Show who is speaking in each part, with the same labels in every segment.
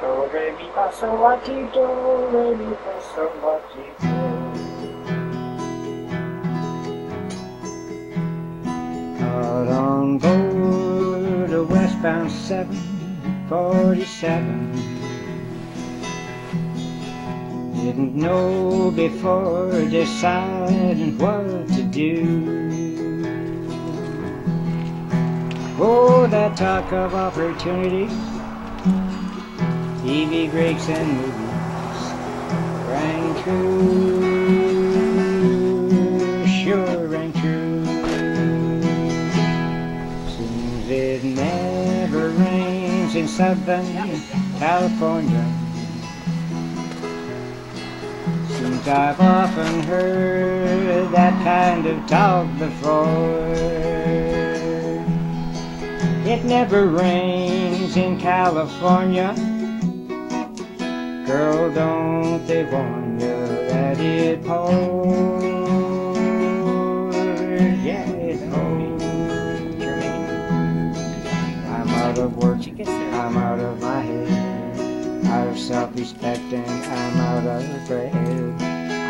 Speaker 1: Do, re, mi, fa, sol, la, ti, do, re, mi, fa, sol, la, ti, do. Out on board a westbound 747. Didn't know before deciding what to do. Oh, that talk of opportunity, TV breaks and movies rang true, sure rang true. Seems it never rains in Southern California. Seems I've often heard that kind of talk before. It never rains in California. Girl, don't they warn you that it pours? Yeah, it pours. I'm out of work, I'm out of my head, out of self-respect and I'm out of bread.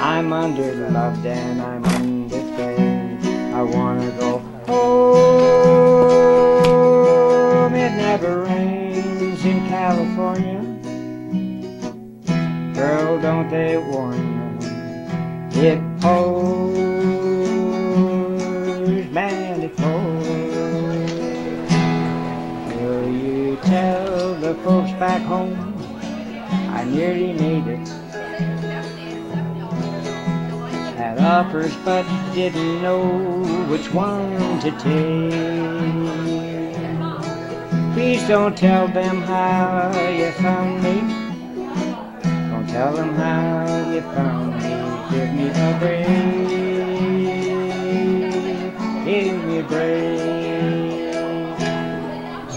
Speaker 1: I'm underloved and I'm underfed. I wanna go home. It never rains in California. Girl, don't they warn you? It pours, man, it pours. Will you tell the folks back home I nearly made it? Had offers but didn't know which one to take. Please don't tell them how you found me. Don't tell them how you found me. Give me a break. Give me a break.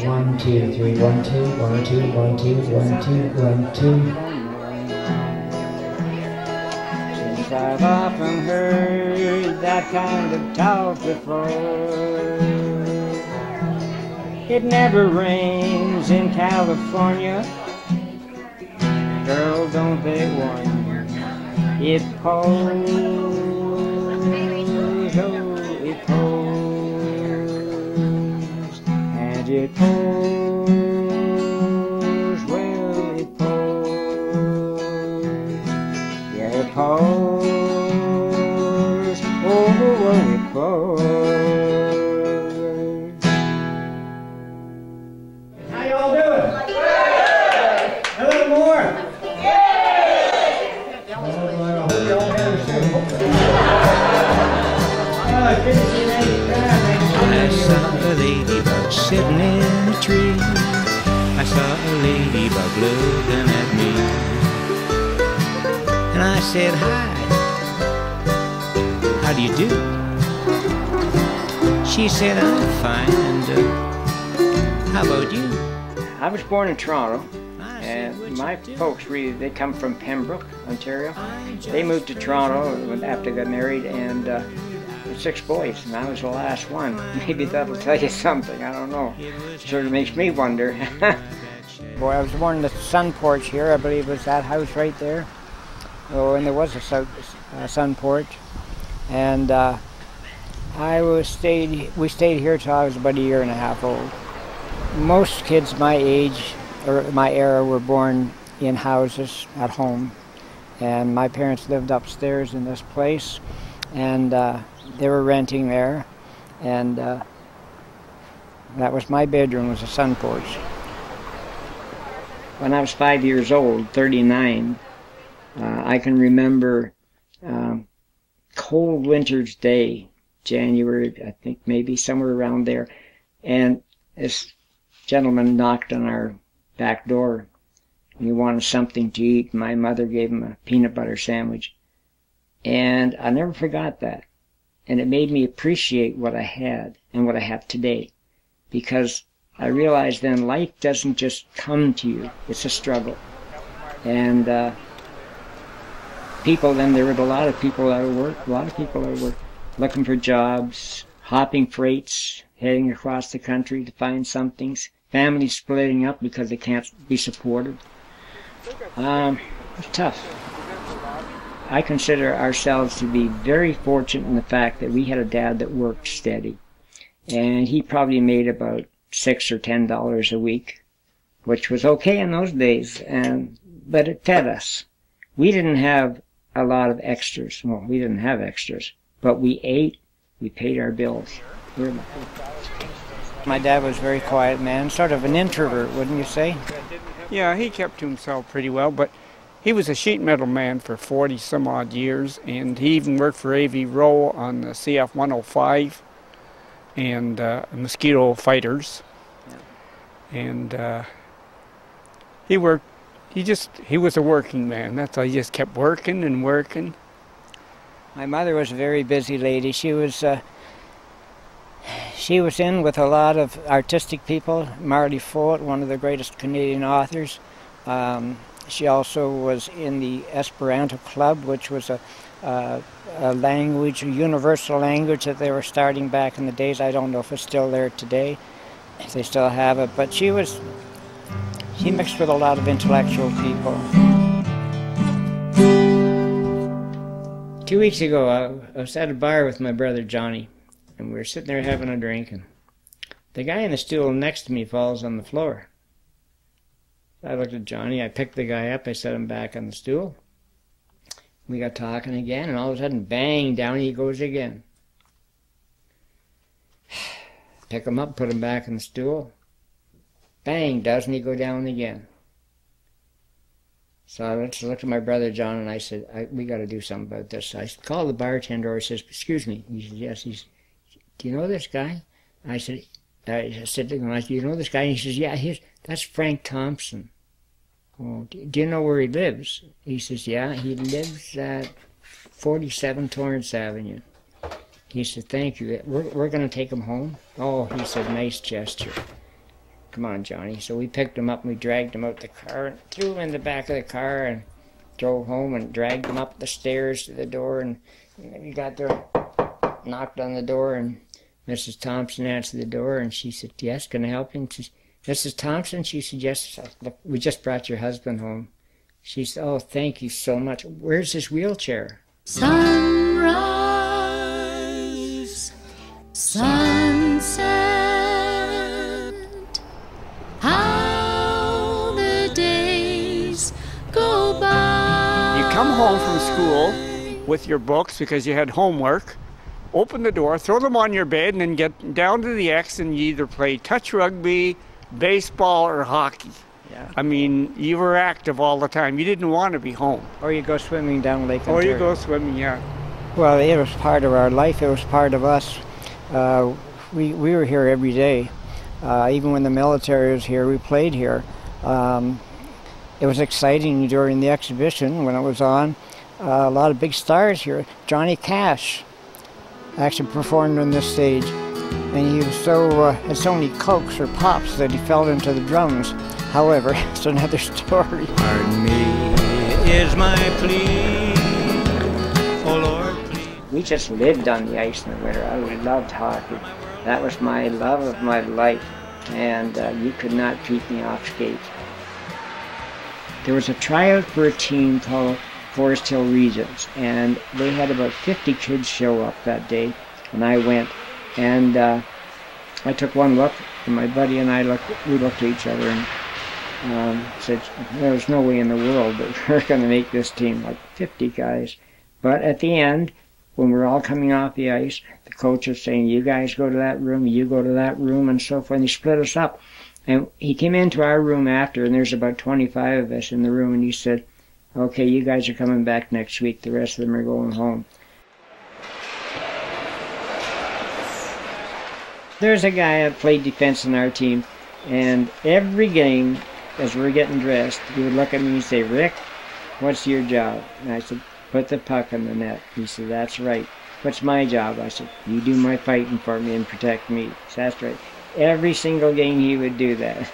Speaker 2: 1, 2, 3, 1, 2, 1, 2, 1, 2, 1, 2, 1, 2.
Speaker 1: Since I've often heard that kind of talk before. It never rains in California. Girl, don't they warn you? It pours, oh, it pours, and it pours, well, it pours, yeah, it pours, oh, it pours. How y'all doing? A little more.
Speaker 3: I saw a ladybug sitting in a tree. I saw a ladybug looking at me. And I said, hi, how do you do? She said, I'm fine, and how about you?
Speaker 1: I was born in Toronto, and my folks they come from Pembroke, Ontario. They moved to Toronto after they got married, and 6 boys, and I was the last one. Maybe that'll tell you something, I don't know. Sort of makes me wonder. Boy, I was born in the sun porch here, I believe it was that house right there. Oh, and there was a sun porch. And we stayed here till I was about 1.5 years old. Most kids my age, or my era, were born in houses at home. And my parents lived upstairs in this place, and they were renting there, and that was my bedroom, was a sun porch. When I was 5 years old, 39, I can remember cold winter's day, January, I think maybe somewhere around there, and this gentleman knocked on our back door. He wanted something to eat. My mother gave him a peanut butter sandwich, and I never forgot that. And it made me appreciate what I had and what I have today, because I realized then life doesn't just come to you, it's a struggle. And people, then there were a lot of people out of work, looking for jobs, hopping freights, heading across the country to find something, families splitting up because they can't be supported. It's tough. I consider ourselves to be very fortunate in the fact that we had a dad that worked steady. And he probably made about $6 or $10 a week, which was okay in those days, but it fed us. We didn't have a lot of extras. Well, we didn't have extras, but we ate, we paid our bills. My dad was a very quiet man, sort of an introvert, wouldn't you say?
Speaker 4: Yeah, he kept to himself pretty well, but he was a sheet metal man for 40 some odd years, and he even worked for A.V. Rowe on the CF-105 and mosquito fighters. Yeah. And he was a working man. That's all. He just kept working and working.
Speaker 1: My mother was a very busy lady. She was in with a lot of artistic people. Marley Follett, one of the greatest Canadian authors. She also was in the Esperanto Club, which was a language, a universal language that they were starting back in the days. I don't know if it's still there today, if they still have it, but she mixed with a lot of intellectual people. 2 weeks ago, I was at a bar with my brother Johnny, and we were sitting there having a drink, and the guy in the stool next to me falls on the floor. I looked at Johnny, I picked the guy up, I set him back on the stool. We got talking again, and all of a sudden, bang, down he goes again. Pick him up, put him back on the stool. Bang, doesn't he go down again? So I looked at my brother John, and I said, we got to do something about this. I called the bartender, I says, excuse me. He said, yes. He said, do you know this guy? I said to him, do you know this guy? And he says, yeah, that's Frank Thompson. Well, do you know where he lives? He says, yeah, he lives at 47 Torrance Avenue. He said, thank you. We're going to take him home. Oh, he said, nice gesture. Come on, Johnny. So we picked him up and we dragged him out the car and threw him in the back of the car and drove home and dragged him up the stairs to the door. And we got there, knocked on the door, and Mrs. Thompson answered the door, and she said, yes, can I help you? She said, Mrs. Thompson? She said, yes, look, we just brought your husband home. She said, oh, thank you so much. Where's his wheelchair?
Speaker 5: Sunrise, sunset, how the days go by.
Speaker 4: You come home from school with your books because you had homework, open the door, throw them on your bed, and then get down to the X and you either play touch rugby, baseball, or hockey.
Speaker 1: Yeah.
Speaker 4: I mean, you were active all the time. You didn't want to be home.
Speaker 1: Or you go swimming down Lake Ontario.
Speaker 4: Or you go swimming, yeah.
Speaker 1: Well, it was part of our life. It was part of us. We were here every day. Even when the military was here, we played here. It was exciting during the exhibition when it was on. A lot of big stars here. Johnny Cash actually performed on this stage. And he was had so many cokes or pops that he fell into the drums. However, it's another story.
Speaker 3: Pardon me, is my plea, oh Lord, please.
Speaker 1: We just lived on the ice in the winter. I loved hockey. That was my love of my life, and you could not keep me off skate. There was a tryout for a team called Forest Hill Regents, and they had about 50 kids show up that day, and I went. And I took one look, and my buddy and I looked at each other and said, there's no way in the world that we're going to make this team, like 50 guys. But at the end, when we're all coming off the ice, the coach was saying, you guys go to that room, you go to that room, and so forth. And he split us up. And he came into our room after, and there's about 25 of us in the room, and he said, okay, you guys are coming back next week. The rest of them are going home. There's a guy that played defense in our team, and every game, as we're getting dressed, he would look at me and say, Rick, what's your job? And I said, put the puck in the net. He said, that's right. What's my job? I said, you do my fighting for me and protect me. He said, that's right. Every single game he would do that.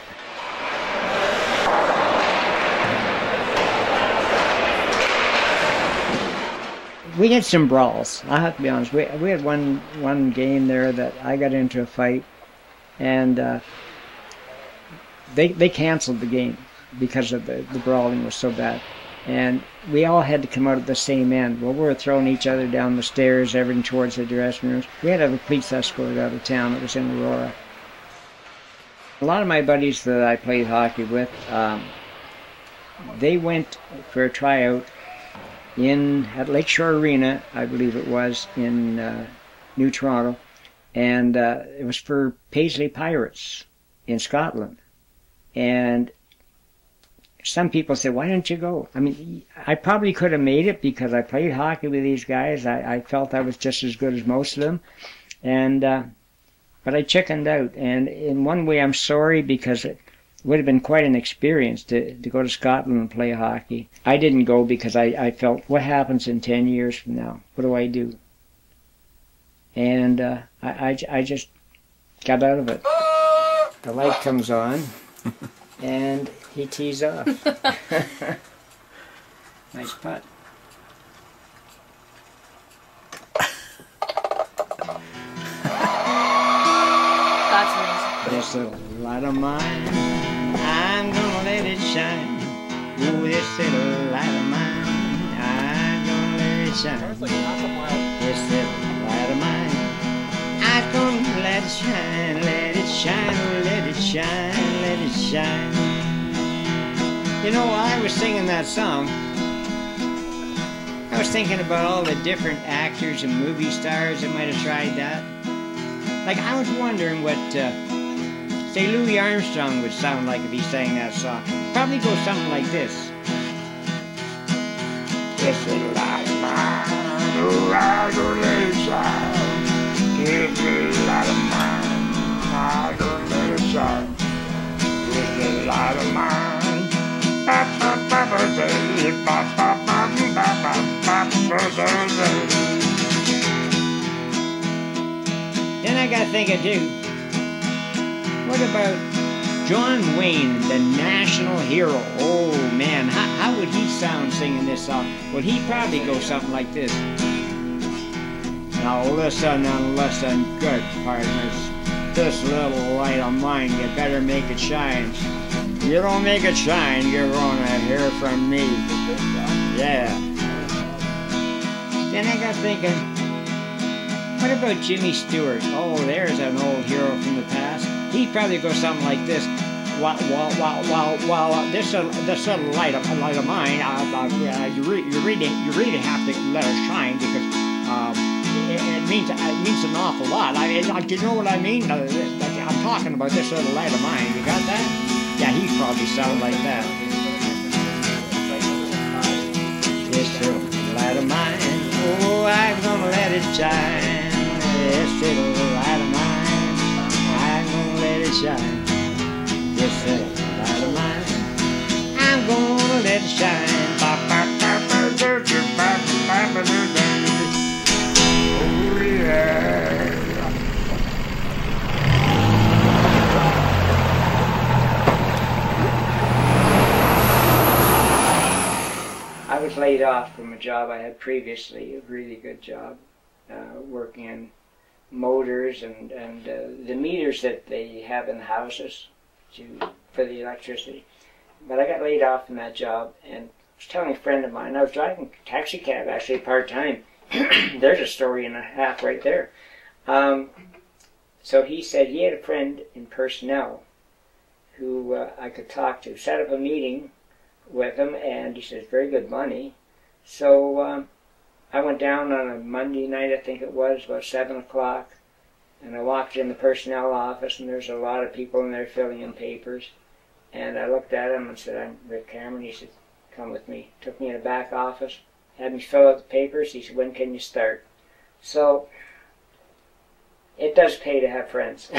Speaker 1: We had some brawls, I have to be honest. We had one game there that I got into a fight, and they canceled the game. because of the brawling was so bad. And we all had to come out at the same end. Well, we were throwing each other down the stairs, everything towards the dressing rooms. We had to have a police escort out of town. It was in Aurora. A lot of my buddies that I played hockey with, they went for a tryout at Lakeshore Arena, I believe it was, in New Toronto. And it was for Paisley Pirates in Scotland. And some people said, why don't you go? I mean, I probably could have made it because I played hockey with these guys. I felt I was just as good as most of them. And but I chickened out. And in one way, I'm sorry because it would have been quite an experience to go to Scotland and play hockey. I didn't go because I felt, what happens in 10 years from now? What do I do? And I just got out of it. The light comes on. And he tees off. Nice putt.
Speaker 5: That's amazing.
Speaker 1: This little light of mine, I'm gonna let it shine. Ooh, this little light of mine, I'm gonna let it shine. This little light of mine, I'm gonna let it shine, let it shine, let it shine, let it shine. You know, while I was singing that song, I was thinking about all the different actors and movie stars that might have tried that. Like, I was wondering what, say, Louis Armstrong would sound like if he sang that song. Probably go something like this. This little light of mine, oh, I don't let it shine. This little light of mine, I don't let it shine. This little light of mine. Then I got thinking too, what about John Wayne, the national hero? Oh man, how would he sound singing this song? Well, he'd probably go something like this. Now listen and listen, good partners. This little light of mine, you better make it shine. You don't make it shine, you're gonna hear from me. Yeah. Then I got thinking, what about Jimmy Stewart? Oh, there's an old hero from the past. He'd probably go something like this. While this little light of mine, you really have to let it shine because it means an awful lot. Do you know what I mean? I'm talking about this little light of mine. You got that? Yeah, he'd probably sound like that. This little light of mine, oh, I'm gonna let it shine. This little light of mine, I'm gonna let it shine. This little light of mine, I'm gonna let it shine. Oh, yeah. I was laid off from a job I had previously, a really good job, working in motors and the meters that they have in the houses for the electricity. But I got laid off from that job, and I was telling a friend of mine, I was driving a taxi cab actually part-time. There's a story and a half right there. So he said he had a friend in personnel who I could talk to, set up a meeting with him, and he says, very good money. So I went down on a Monday night, I think it was, about 7 o'clock, and I walked in the personnel office, and there's a lot of people in there filling in papers. And I looked at him and said, I'm Rick Cameron. He said, come with me. Took me in the back office, had me fill out the papers. He said, when can you start? So it does pay to have friends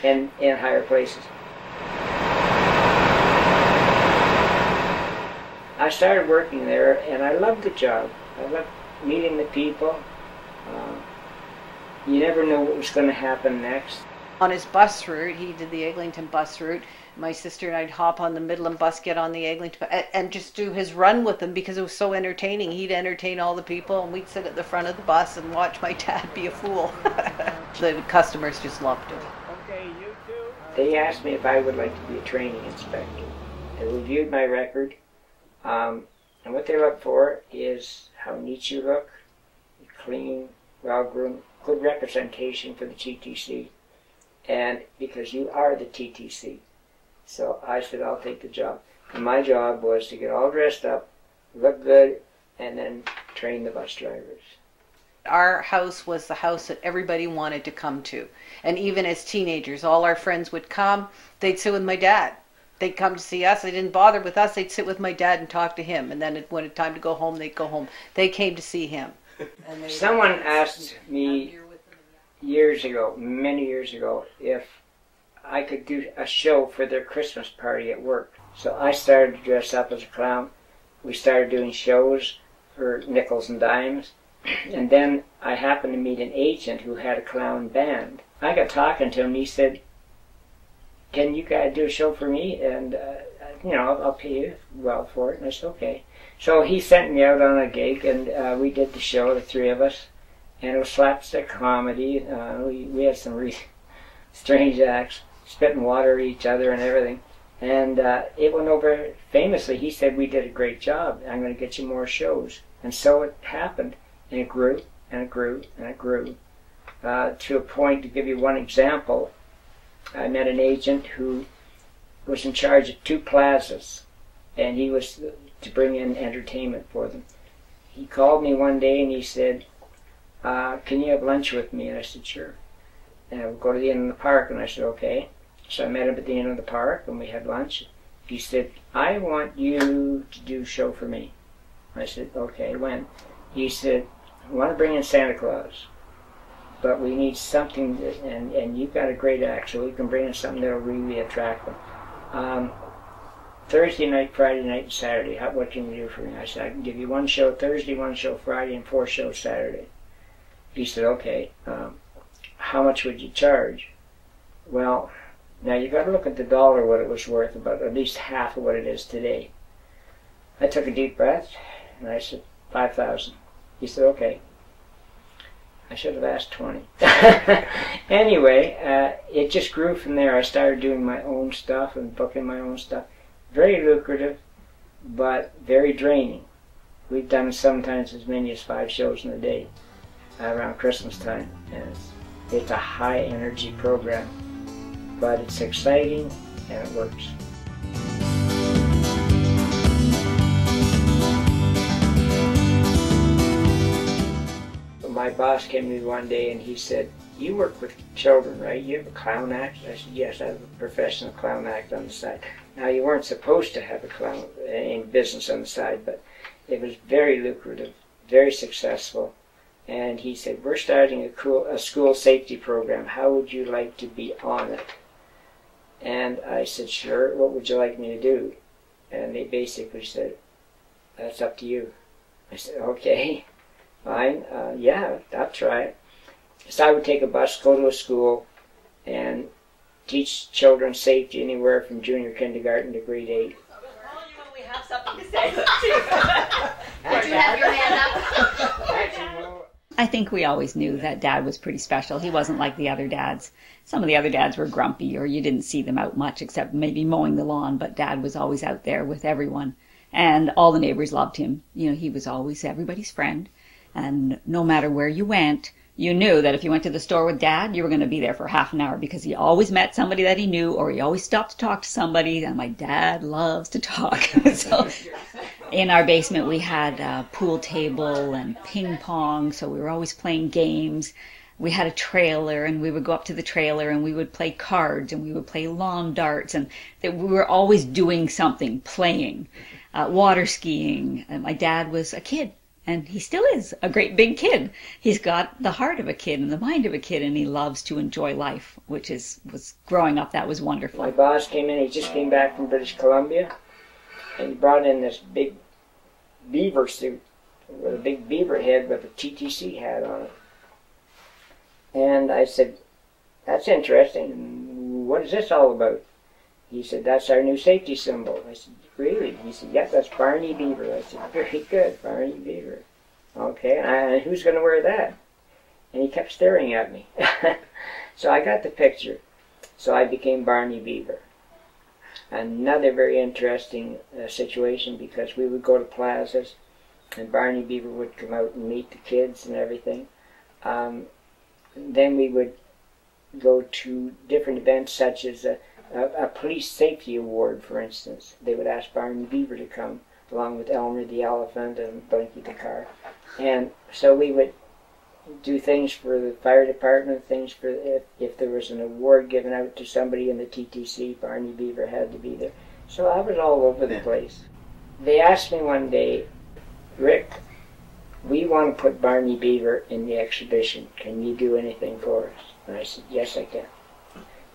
Speaker 1: in higher places. I started working there, and I loved the job. I loved meeting the people. You never know what was going to happen next.
Speaker 6: On his bus route, he did the Eglinton bus route. My sister and I'd hop on the Midland bus, get on the Eglinton, and just do his run with him because it was so entertaining. He'd entertain all the people, and we'd sit at the front of the bus and watch my dad be a fool. The customers just loved him.
Speaker 1: They asked me if I would like to be a training inspector. They reviewed my record, and what they look for is how neat you look, clean, well-groomed, good representation for the TTC, and because you are the TTC. So I said, I'll take the job. And my job was to get all dressed up, look good, and then train the bus drivers.
Speaker 6: Our house was the house that everybody wanted to come to. And even as teenagers, all our friends would come. They'd sit with my dad. They'd come to see us. They didn't bother with us. They'd sit with my dad and talk to him. And then when it time to go home, they'd go home. They came to see him.
Speaker 1: Someone asked me years ago, many years ago, if I could do a show for their Christmas party at work. So I started to dress up as a clown. We started doing shows for nickels and dimes. And then I happened to meet an agent who had a clown band. I got talking to him. He said, "Can you guys do a show for me? And, I'll pay you well for it." And I said, "Okay." So he sent me out on a gig, and we did the show, the three of us. And it was slapstick comedy. We had some really strange acts, spitting water at each other and everything. And it went over famously. He said, "We did a great job. I'm going to get you more shows." And so it happened. And it grew, and it grew, and it grew. To a point, to give you one example, I met an agent who was in charge of 2 plazas, and he was to bring in entertainment for them. He called me one day and he said, "Can you have lunch with me?" And I said, "Sure." And I would go to the end of the park, and I said, "Okay." So I met him at the end of the park, and we had lunch. He said, "I want you to do a show for me." I said, "Okay, when?" He said, "I want to bring in Santa Claus, but we need something, and you've got a great act, so we can bring in something that'll really attract them. Thursday night, Friday night, and Saturday, what can you do for me?" I said, "I can give you 1 show Thursday, 1 show Friday, and 4 shows Saturday." He said, "Okay, how much would you charge?" Well, now you got to look at the dollar, what it was worth, about at least half of what it is today. I took a deep breath, and I said, $5,000. He said, "Okay." I should have asked 20. Anyway, it just grew from there. I started doing my own stuff and booking my own stuff. Very lucrative, but very draining. We've done sometimes as many as 5 shows in a day around Christmas time. And it's a high energy program, but it's exciting and it works. My boss came to me one day and he said, "You work with children, right? You have a clown act?" I said, "Yes, I have a professional clown act on the side." Now, you weren't supposed to have a clown in business on the side, but it was very lucrative, very successful. And he said, "We're starting a school safety program. How would you like to be on it?" And I said, "Sure. What would you like me to do?" And they basically said, "That's up to you." I said, "Okay. Fine, yeah, I'll try it." So I would take a bus, go to a school, and teach children safety anywhere from junior kindergarten to grade 8.
Speaker 5: We have something to say. Did you have your hand up?
Speaker 7: I think we always knew that Dad was pretty special. He wasn't like the other dads. Some of the other dads were grumpy, or you didn't see them out much except maybe mowing the lawn, but Dad was always out there with everyone. And all the neighbors loved him. You know, he was always everybody's friend. And no matter where you went, you knew that if you went to the store with Dad, you were going to be there for half an hour because he always met somebody that he knew, or he always stopped to talk to somebody. And my dad loves to talk. So in our basement, we had a pool table and ping pong. So we were always playing games. We had a trailer, and we would go up to the trailer and we would play cards and we would play lawn darts. And we were always doing something, playing, water skiing. And my dad was a kid. And he still is a great big kid. He's got the heart of a kid and the mind of a kid, and he loves to enjoy life, which was growing up, that was wonderful.
Speaker 1: My boss came in, he just came back from British Columbia, and he brought in this big beaver suit with a big beaver head with a TTC hat on it. And I said, "That's interesting. What is this all about?" He said, "That's our new safety symbol." I said, "Really?" He said, "Yep, that's Barney Beaver." I said, "Very good, Barney Beaver." Okay, and who's going to wear that? And he kept staring at me. So I got the picture. So I became Barney Beaver. another very interesting situation, because we would go to plazas and Barney Beaver would come out and meet the kids and everything. Then we would go to different events, such as a police safety award, for instance. They would ask Barney Beaver to come, along with Elmer the elephant and Blinky the car. And so we would do things for the fire department, things for if there was an award given out to somebody in the TTC, Barney Beaver had to be there. So I was all over the place. They asked me one day, Rick, we want to put Barney Beaver in the exhibition. Can you do anything for us? And I said, yes, I can.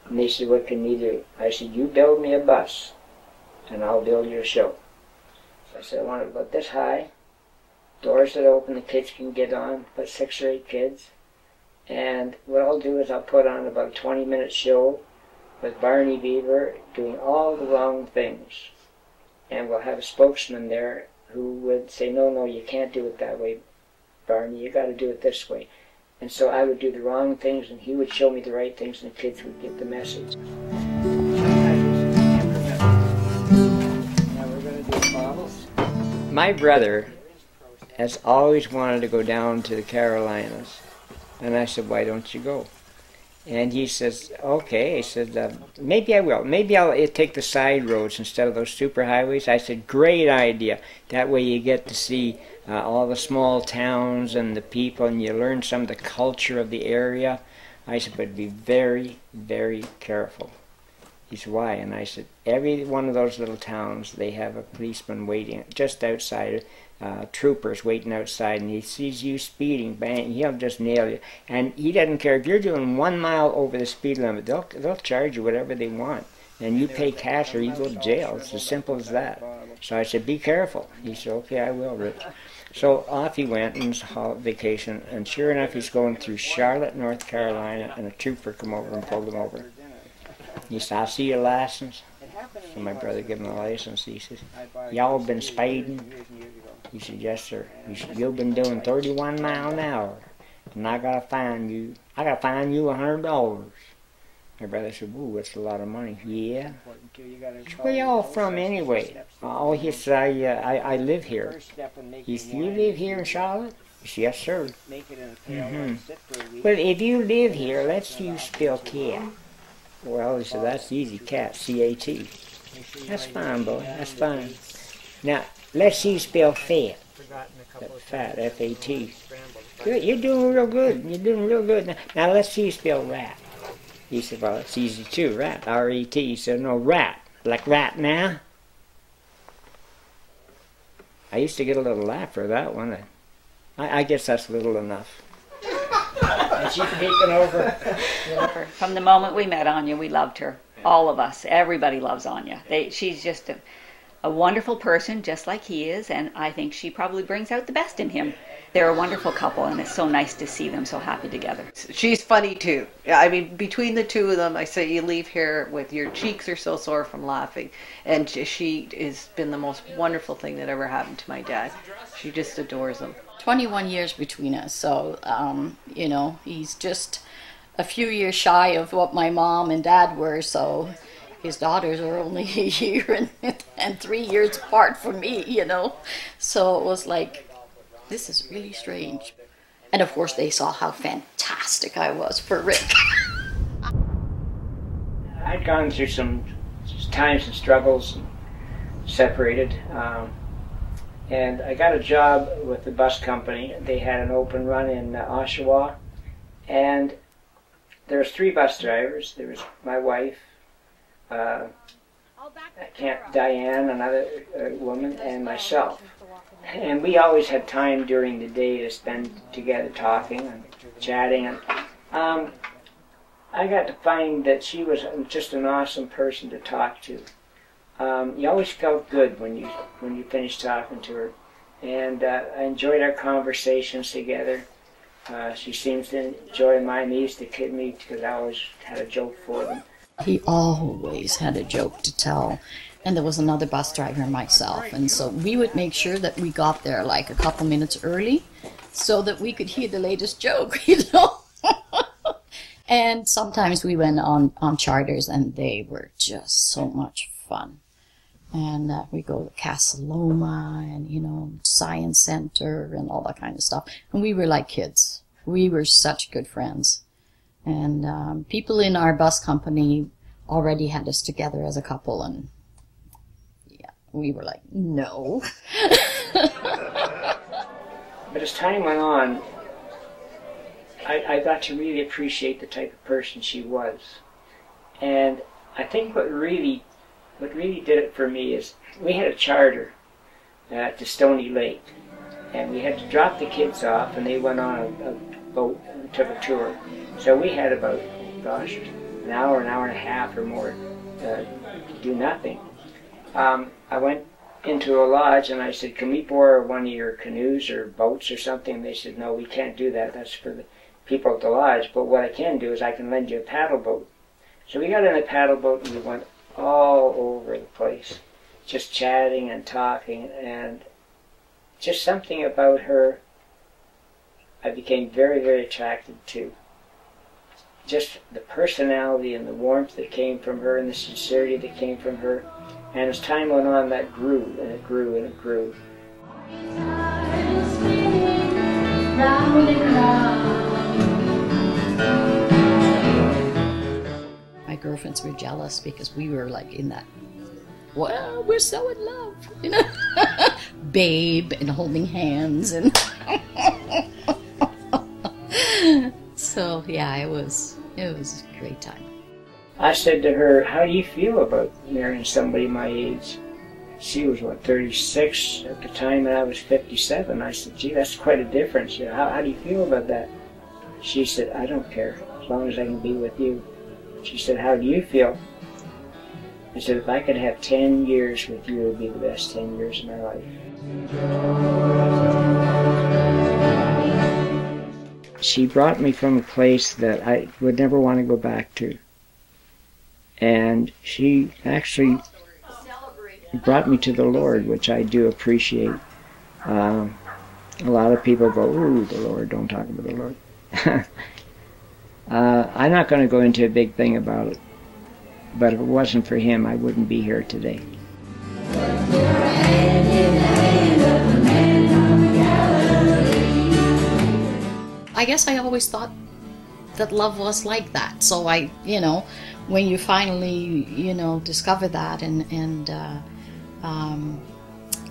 Speaker 1: And they said, what can you do? I said, you build me a bus, and I'll build you a show. So I said, I want it about this high, doors that open, the kids can get on, about 6 or 8 kids. And what I'll do is I'll put on about a 20-minute show with Barney Beaver doing all the wrong things. And we'll have a spokesman there who would say, no, you can't do it that way, Barney, you got to do it this way. And so I would do the wrong things, and he would show me the right things, and the kids would get the message. Now we're going to do bottles. My brother has always wanted to go down to the Carolinas, and I said, why don't you go? And he says, okay. He said, maybe I will. Maybe I'll take the side roads instead of those super highways. I said, great idea. That way you get to see all the small towns and the people, and you learn some of the culture of the area. I said, but be very, very careful. He said, why? And I said, every one of those little towns, they have a policeman waiting just outside, troopers waiting outside, and he sees you speeding, bang, he'll just nail you. And he doesn't care if you're doing 1 mile over the speed limit, they'll charge you whatever they want. And you pay cash or you go to jail. It's as simple as that. So I said, be careful. He said, okay, I will, Rich. So off he went on his vacation, and sure enough, he's going through Charlotte, North Carolina, and a trooper come over and pulled him over. He said, I'll see your license. So my brother gave him the license. He says, y'all been speeding? He said, yes, sir. He said, you've been doing 31 miles an hour, and I gotta fine you $100. My brother said, ooh, that's a lot of money. Yeah. Where y'all from anyway? Oh, he said, I live here. He said, you live here in Charlotte? He said, yes, sir. Well, if you live here, let's you spell cat. Well, he said, that's easy, cat, C-A-T. That's fine, boy, that's fine. Now, let's see you spell fat. Fat, F-A-T. Good, you're doing real good. You're doing real good. Now let's see you spell rat. He said, well, it's easy too, rat, R-E-T. He said, no, rat, like rat now. I used to get a little laugh for that one. I guess that's little enough. And she's peeking over.
Speaker 7: From the moment we met Anya, we loved her. All of us. Everybody loves Anya. She's just a wonderful person, just like he is, and I think she probably brings out the best in him. They're a wonderful couple, and it's so nice to see them so happy together.
Speaker 6: She's funny too. I mean, between the two of them, I say you leave here with your cheeks are so sore from laughing. And she has been the most wonderful thing that ever happened to my dad. She just adores him.
Speaker 8: 21 years between us, so you know, he's just a few years shy of what my mom and dad were, so his daughters are only a year and 3 years apart from me, you know. So it was like, this is really strange. And of course they saw how fantastic I was for Rick.
Speaker 1: I'd gone through some times and struggles, and separated, and I got a job with the bus company. They had an open run in Oshawa, and there was 3 bus drivers. There was my wife, Diane, another woman, and myself. And we always had time during the day to spend together talking and chatting. And I got to find that she was just an awesome person to talk to. You always felt good when you finished talking to her. And I enjoyed our conversations together. She seems to enjoy mine. They used to kid me because I always had a joke for them.
Speaker 8: He always had a joke to tell. And there was another bus driver and myself. And so we would make sure that we got there like a couple minutes early so that we could hear the latest joke, you know. And sometimes we went on charters, and they were just so much fun. And we go to Casa Loma and, you know, Science Center and all that kind of stuff. And we were like kids. We were such good friends. And people in our bus company already had us together as a couple. And yeah, we were like, no.
Speaker 1: But as time went on, I got to really appreciate the type of person she was. And I think what really did it for me is we had a charter to Stony Lake, and we had to drop the kids off, and they went on a boat and took a tour. So we had about, gosh, an hour and a half or more to do nothing. I went into a lodge and I said, can we borrow one of your canoes or boats or something? And they said, no, we can't do that. That's for the people at the lodge. But what I can do is I can lend you a paddle boat. So we got in a paddle boat and we went all over the place, just chatting and talking, and just something about her I became very, very attracted to. Just the personality and the warmth that came from her and the sincerity that came from her. And as time went on, that grew and it grew and it grew.
Speaker 8: My girlfriends were jealous because we were like in that, well, we're so in love, you know, babe, and holding hands, and so yeah, it was a great time.
Speaker 1: I said to her, how do you feel about marrying somebody my age? She was, what, 36 at the time, and I was 57. I said, gee, that's quite a difference. How do you feel about that? She said, I don't care, as long as I can be with you. She said, how do you feel? I said, if I could have 10 years with you, it would be the best 10 years of my life. She brought me from a place that I would never want to go back to. And she actually brought me to the Lord, which I do appreciate. A lot of people go, ooh, the Lord, don't talk about the Lord. I'm not going to go into a big thing about it, but if it wasn't for him, I wouldn't be here today.
Speaker 8: I guess I always thought that love was like that. So I, you know, when you finally, you know, discover that and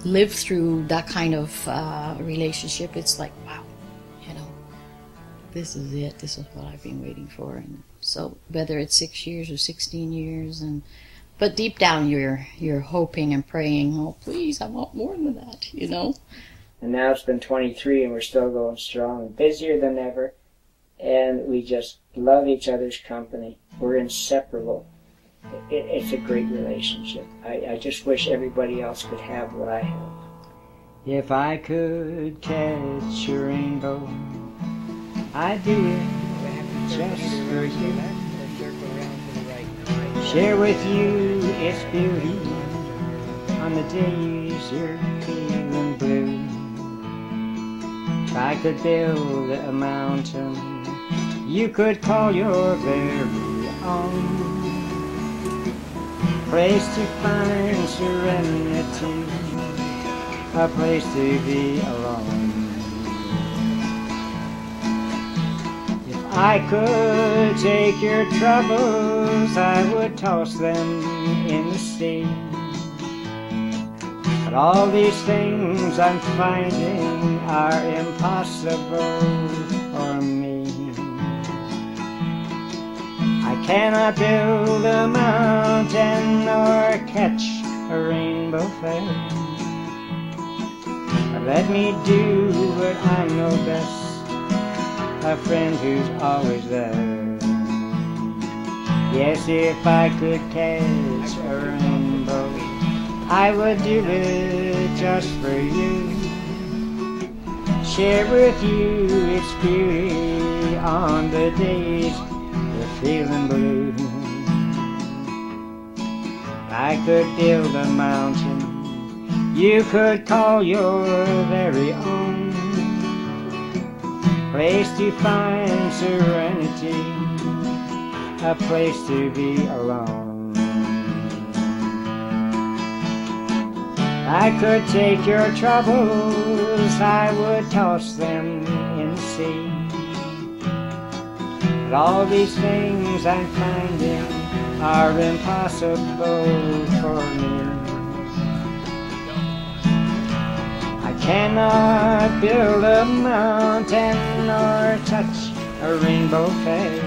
Speaker 8: live through that kind of relationship, it's like, wow, you know, this is it. This is what I've been waiting for. And so whether it's 6 years or 16 years, but deep down you're hoping and praying, oh, please, I want more than that, you know.
Speaker 1: And now it's been 23 and we're still going strong, busier than ever, and we just love each other's company. We're inseparable. It's a great relationship. I just wish everybody else could have what I have. If I could catch a rainbow, I'd do it just for you. Share with you its beauty on the days you're feeling blue. If I could build a mountain you could call your very own, place to find serenity, a place to be alone. If I could take your troubles, I would toss them in the sea. But all these things I'm finding are impossible for me. I cannot build a mountain nor catch a rainbow fair, but let me do what I know best, a friend who's always there. Yes, if I could catch a rainbow, I would do it just for you. Share with you its beauty on the days you're feeling blue. I could build a mountain you could call your very own, place to find serenity, a place to be alone. I could take your troubles, I would toss them in the sea. But all these things I'm finding are impossible for me. I cannot build a mountain or touch a rainbow face,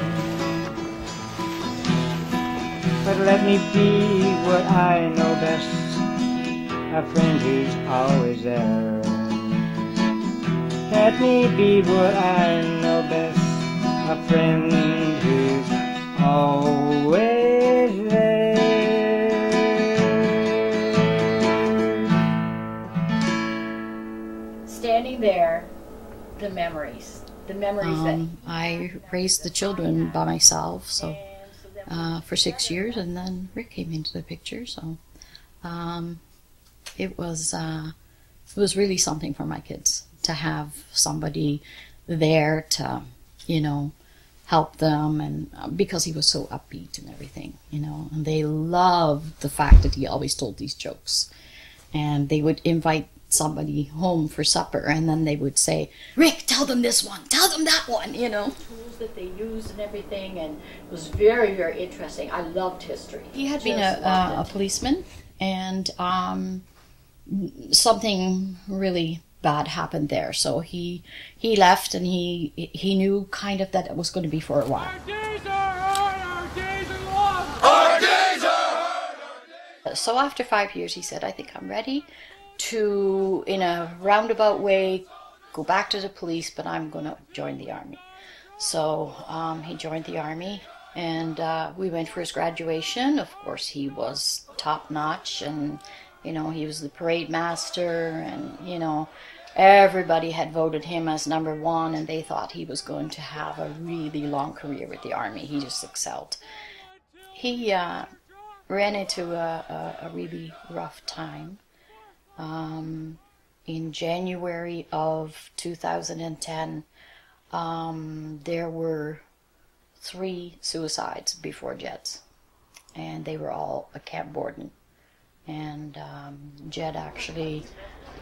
Speaker 1: but let me be what I know best, a friend who's always there. Let me be what I know best, a friend who's always there.
Speaker 8: Standing there, the memories that I raised the children by myself, so for 6 years, and then Rick came into the picture. So it was really something for my kids to have somebody there to, you know, help them, and because he was so upbeat and everything, you know, and they loved the fact that he always told these jokes, and they would invite somebody home for supper, and then they would say, Rick, tell them this one, tell them that one, you know. Tools that they used and everything, and it was very, very interesting. I loved history. He had been a policeman, and something really bad happened there, so he left, and he knew kind of that it was going to be for a while.
Speaker 9: Our days are hard, our days are long.
Speaker 10: Our days are hard,
Speaker 8: So after 5 years, he said, I think I'm ready to, in a roundabout way, go back to the police, but I'm going to join the army. So he joined the army, and we went for his graduation. Of course, he was top-notch, and, you know, he was the parade master, and, you know, everybody had voted him as #1, and they thought he was going to have a really long career with the army. He just excelled. He ran into a really rough time. In January of 2010, there were 3 suicides before Jed's, and they were all at Camp Borden. And Jed actually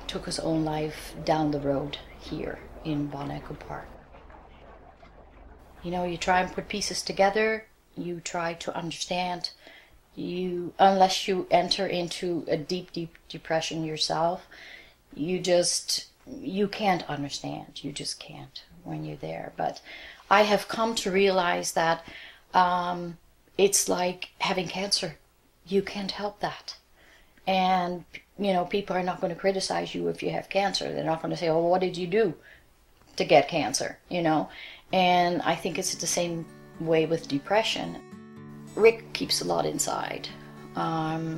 Speaker 8: took his own life down the road here in Bon Echo Park. You know, you try and put pieces together, you try to understand. Unless you enter into a deep, deep depression yourself, you can't understand. You just can't when you're there. But I have come to realize that it's like having cancer. You can't help that. And, you know, people are not going to criticize you if you have cancer. They're not going to say, oh, what did you do to get cancer, you know? And I think it's the same way with depression. Rick keeps a lot inside.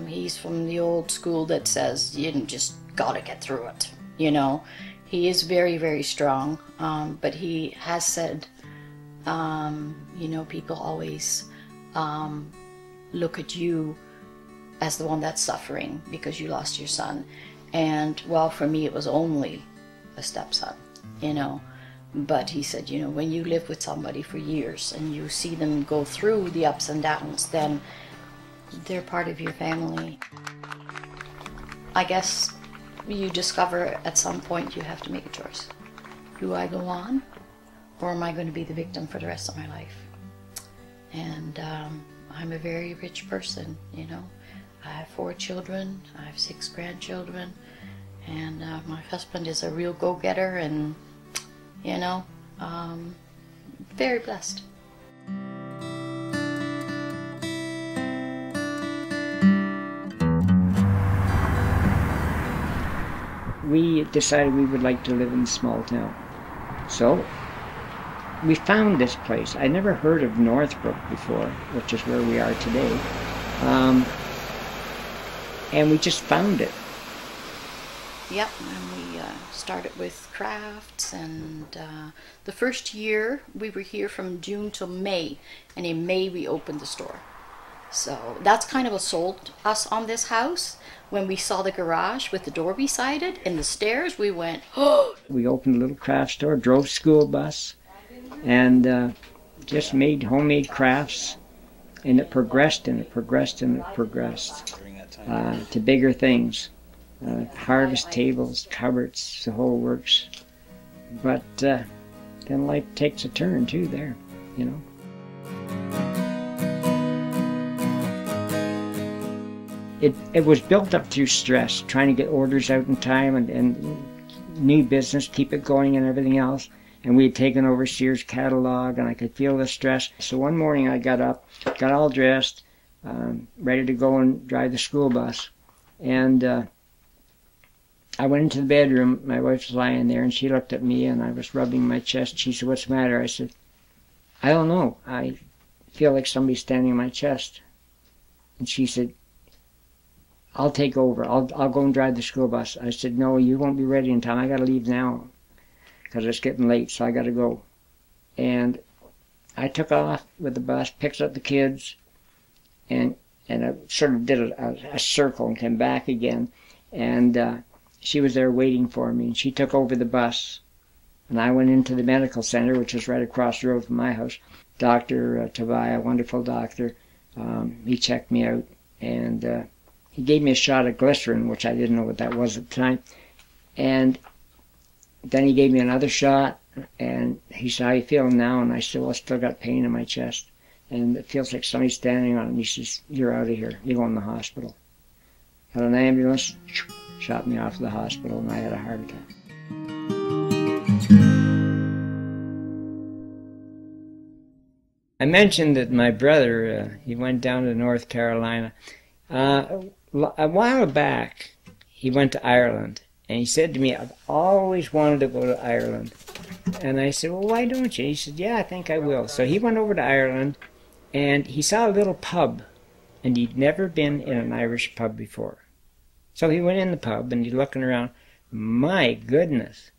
Speaker 8: He's from the old school that says you just gotta get through it, you know. He is very, very strong, but he has said, you know, people always look at you as the one that's suffering because you lost your son. And, well, for me it was only a stepson, you know. But he said, you know, when you live with somebody for years and you see them go through the ups and downs, then they're part of your family. I guess you discover at some point you have to make a choice. Do I go on, or am I going to be the victim for the rest of my life? And I'm a very rich person, you know. I have 4 children, I have 6 grandchildren, and my husband is a real go-getter, and you know, very blessed.
Speaker 1: We decided we would like to live in a small town. So we found this place. I never heard of Northbrook before, which is where we are today. And we just found it.
Speaker 8: Yep, and we started with crafts, and the first year we were here from June till May, and in May we opened the store. So that's kind of what sold us on this house. When we saw the garage with the door beside it and the stairs, we went, oh!
Speaker 1: We opened a little craft store, drove school bus, and just made homemade crafts, and it progressed and it progressed and it progressed to bigger things. harvest tables, cupboards, the whole works. But then life takes a turn too there, you know. It was built up through stress, trying to get orders out in time and new business, keep it going and everything else. And we had taken over Sears catalog, and I could feel the stress. So one morning I got up, got all dressed, ready to go and drive the school bus. And I went into the bedroom. My wife was lying there, and she looked at me, and I was rubbing my chest. She said, "What's the matter?" I said, "I don't know. I feel like somebody's standing on my chest." And she said, "I'll take over. I'll go and drive the school bus." I said, "No, you won't be ready in time. I got to leave now because it's getting late, so I got to go." And I took off with the bus, picked up the kids, and I sort of did a circle and came back again. And she was there waiting for me, and she took over the bus. And I went into the medical center, which is right across the road from my house. Dr. Tavai, a wonderful doctor, he checked me out, and he gave me a shot of glycerin, which I didn't know what that was at the time. And then he gave me another shot, and he said, "How you feeling now?" And I said, "Well, I still got pain in my chest, and it feels like somebody's standing on it." And he says, "You're out of here. You're going to the hospital." Had an ambulance, shot me off to the hospital, and I had a heart attack. I mentioned that my brother, he went down to North Carolina. A while back, he went to Ireland, and he said to me, "I've always wanted to go to Ireland." And I said, "Well, why don't you?" He said, "Yeah, I think I will." So he went over to Ireland, and he saw a little pub, and he'd never been in an Irish pub before. So he went in the pub, and he's looking around. My goodness,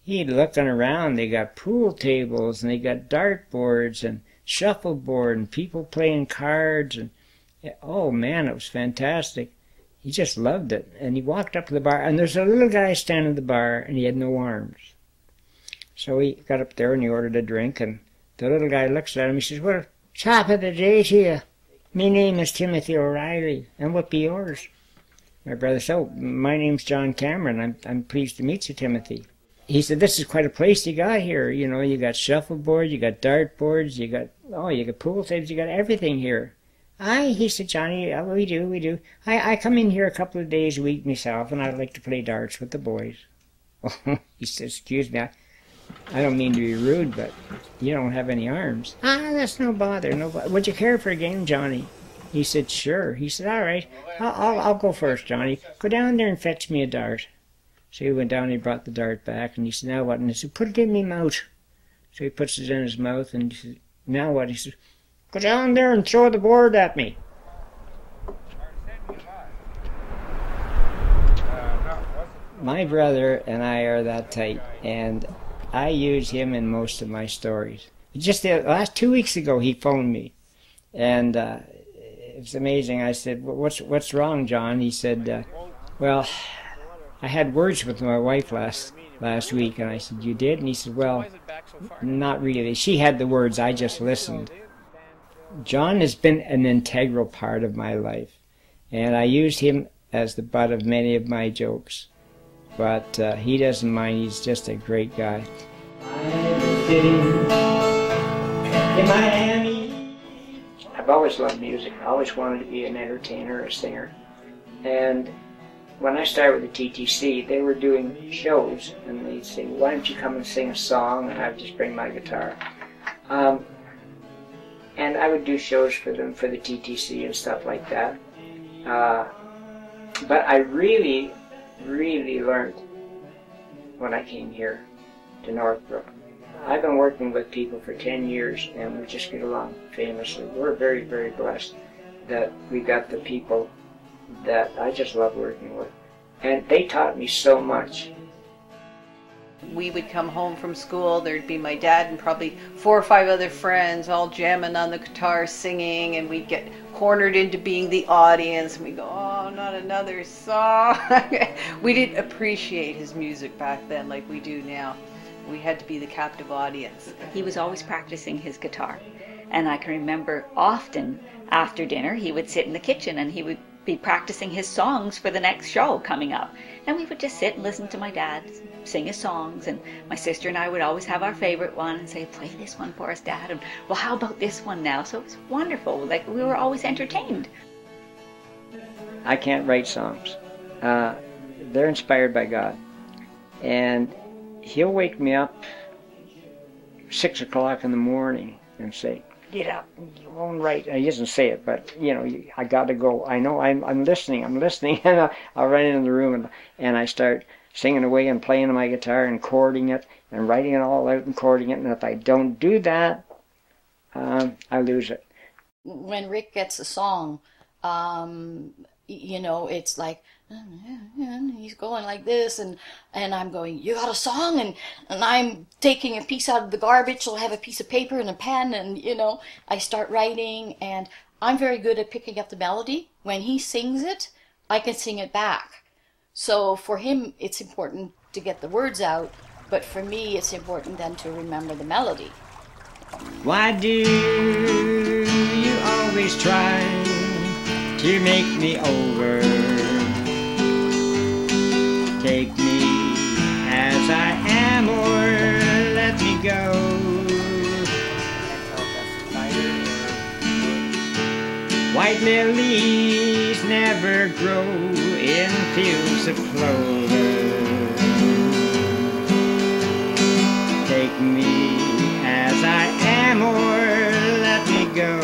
Speaker 1: he'd looking around. They got pool tables, and they got dartboards, and shuffleboard, and people playing cards, and oh man, it was fantastic. He just loved it. And he walked up to the bar, and there's a little guy standing at the bar, and he had no arms. So he got up there and he ordered a drink, and the little guy looks at him. He says, "Well, top of the day to you. Me name is Timothy O'Reilly, and what be yours?" My brother said, "Oh, my name's John Cameron. I'm pleased to meet you, Timothy." He said, "This is quite a place you got here. You know, you got shuffleboard, you got dartboards, you got pool tables, you got everything here." "Aye," he said, "Johnny, we do. I come in here a couple of days a week myself, and I like to play darts with the boys." He said, "Excuse me, I don't mean to be rude, but you don't have any arms." "Ah, that's no bother, no bother. Would you care for a game, Johnny?" He said, "Sure." He said, "All right, I'll go first, Johnny. Go down there and fetch me a dart." So he went down and he brought the dart back, and he said, "Now what?" And he said, "Put it in me mouth." So he puts it in his mouth, and he said, "Now what?" He said, "Go down there and throw the board at me." My brother and I are that tight, and I use him in most of my stories. Just the last 2 weeks ago, he phoned me, and it's amazing. I said, "What's wrong, John?" He said, "Well, I had words with my wife last week." And I said, "You did?" And he said, "Well, not really. She had the words, I just listened." John has been an integral part of my life, and I used him as the butt of many of my jokes. But he doesn't mind. He's just a great guy. I'm sitting in Miami. I've always loved music. I always wanted to be an entertainer, a singer. And when I started with the TTC, they were doing shows, and they'd say, "Why don't you come and sing a song?" And I would just bring my guitar. And I would do shows for them, for the TTC and stuff like that. But I really learned when I came here to Northbrook. I've been working with people for 10 years, and we just get along famously. We're very, very blessed that we got the people that I just love working with. And they taught me so much.
Speaker 6: We would come home from school, there'd be my dad and probably 4 or 5 other friends all jamming on the guitar, singing, and we'd get cornered into being the audience, and we'd go, "Oh, not another song." We didn't appreciate his music back then like we do now. We had to be the captive audience.
Speaker 7: He was always practicing his guitar, and I can remember often after dinner he would sit in the kitchen and he would be practicing his songs for the next show coming up. And we would just sit and listen to my dad sing his songs, and my sister and I would always have our favorite one and say, play this one for us, Dad, and well, how about this one now? So it was wonderful. Like, we were always entertained.
Speaker 1: I can't write songs. They're inspired by God. And he'll wake me up 6 o'clock in the morning and say, get up, you won't write. He doesn't say it, but, you know, I got to go. I know, I'm listening, and I'll run into the room and I start singing away and playing on my guitar and chording it and writing it all out and chording it. And if I don't do that, I lose it.
Speaker 8: When Rick gets a song, you know, it's like, he's going like this, and I'm going, you got a song? And I'm taking a piece out of the garbage. I'll have a piece of paper and a pen, and, you know, I start writing, and I'm very good at picking up the melody. When he sings it, I can sing it back. So for him, it's important to get the words out, but for me, it's important then to remember the melody.
Speaker 3: Why do you always try to make me over? Take me as I am, or let me go. White lilies never grow in fields of clover. Take me as I am, or let me go.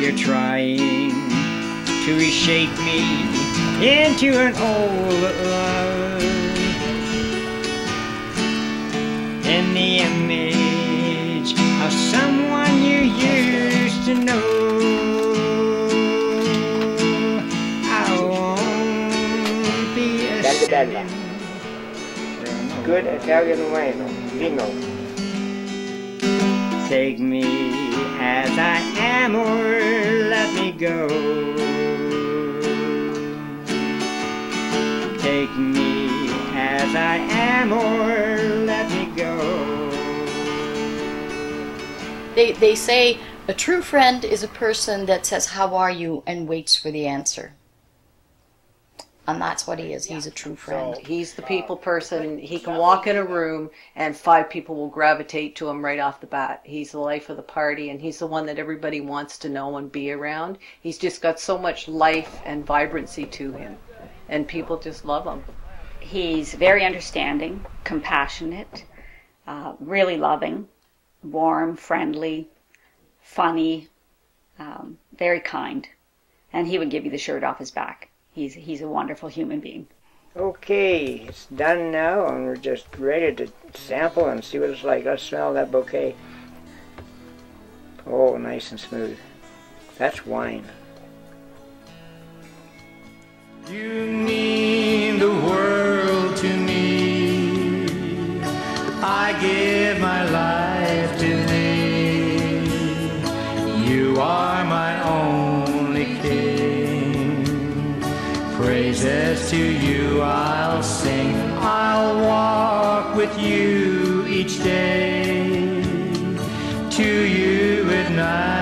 Speaker 3: You're trying to reshape me into an old love, in the image of someone you used to know. I won't be a
Speaker 1: good Italian wine, vino.
Speaker 3: Take me as I am, or let me go. Take me as I am, or let me go.
Speaker 8: They say a true friend is a person that says, how are you, and waits for the answer. And that's what he is. He's a true friend.
Speaker 6: So he's the people person. He can walk in a room and 5 people will gravitate to him right off the bat. He's the life of the party, and he's the one that everybody wants to know and be around. He's just got so much life and vibrancy to him, and people just love him.
Speaker 7: He's very understanding, compassionate, really loving, warm, friendly, funny, very kind. And he would give you the shirt off his back. He's a wonderful human being.
Speaker 1: Okay, it's done now, and we're just ready to sample and see what it's like. Let's smell that bouquet. Oh, nice and smooth. That's wine.
Speaker 3: You mean the world to me. I give my life to thee. You are my only king. Praises to you I'll sing. I'll walk with you each day. To you at night